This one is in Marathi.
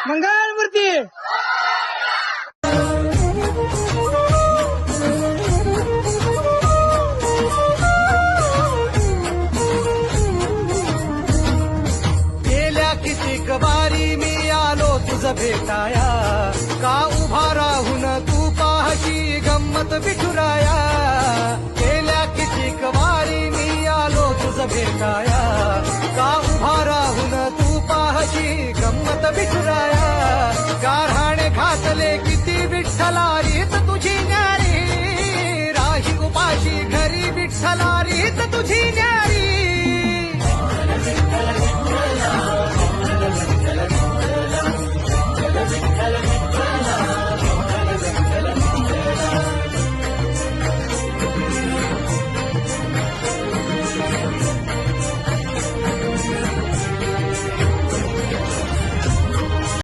मंगळमूर्ती. गेल्या कितीक बारी मी आलो तुझ भेटाया, का उभा राहून तू पाहशी गंमत विठुराया. गेल्या कितीक बारी मी आलो तुझ भेटाया, का उभा राहून तू पाहशी गंमत विठुराया. गारहाणे घातले किती विठ्ठला रीत तुझी न्यारी, राही उपाशी घरी विठ्ठला रीत तुझी न्यारी.